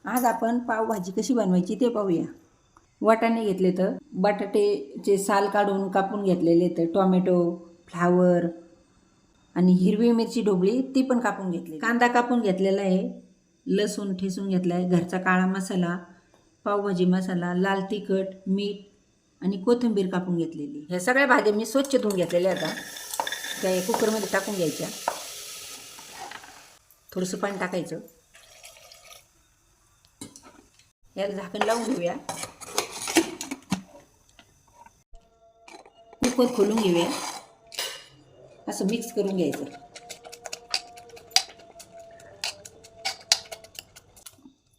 आज आपण पावभाजी कशी बनवायची ते पाहूया. वाटाणे घेतले तर बटाटेचे साल काढून कापून घेतलेले, तर टोमॅटो, फ्लावर आणि हिरवी मिरची ढोबळी ती पण कापून घेतली. कांदा कापून घेतलेला आहे, लसूण ठेचून घेतला आहे, घरचा काळा मसाला, पावभाजी मसाला, लाल तिखट, मीठ आणि कोथिंबीर कापून घेतलेली. ह्या सगळ्या भाज्या मी स्वच्छ धुवून घेतलेल्या आता त्या कुकरमध्ये टाकून घ्यायच्या. थोडंसं पाणी टाकायचं, याला झाकण लावून घेऊया. कुकर खोलून घेऊया, असं मिक्स करून घ्यायचं.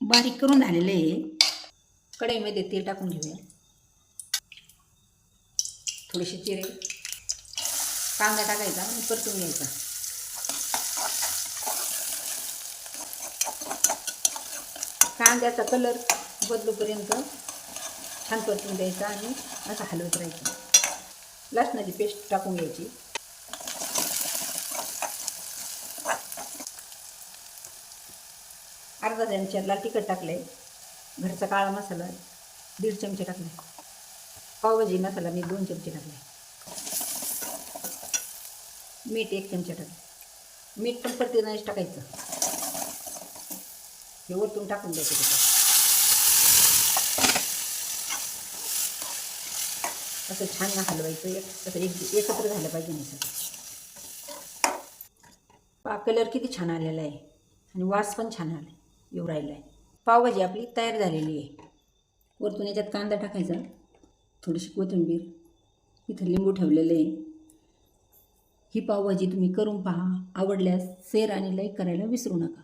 बारीक करून झालेलं आहे. कढईमध्ये तेल टाकून घेऊया. थोडेसे चिरे कांदा टाकायचा आणि परतून घ्यायचा. कांद्याचा कलर बदलूपर्यंत छान परतून द्यायचा आणि असं हलवत राहायचं. लसणाची पेस्ट टाकून घ्यायची. अर्धा चमचा लाल तिखट टाकले, घरचा काळा मसाला 1.5 चमचे टाकले, पावभाजी मसाला मी 2 चमचे टाकले, मीठ 1 चमचा टाकले. मीठ पण परतीनाच टाकायचं, हे वरतून टाकून द्यायचं. असं छान हलवायचं, असं एकत्र झालं पाहिजे नाही सगळं. कलर किती छान आलेला आहे आणि वास पण छान आला येऊ राहिला आहे. पावभाजी आपली तयार झालेली आहे. वरतून याच्यात कांदा टाकायचा, थोडीशी कोथिंबीर, इथं लिंबू ठेवलेलं आहे. ही पावभाजी तुम्ही करून पहा. आवडल्यास शेअर आणि लाईक करायला विसरू नका.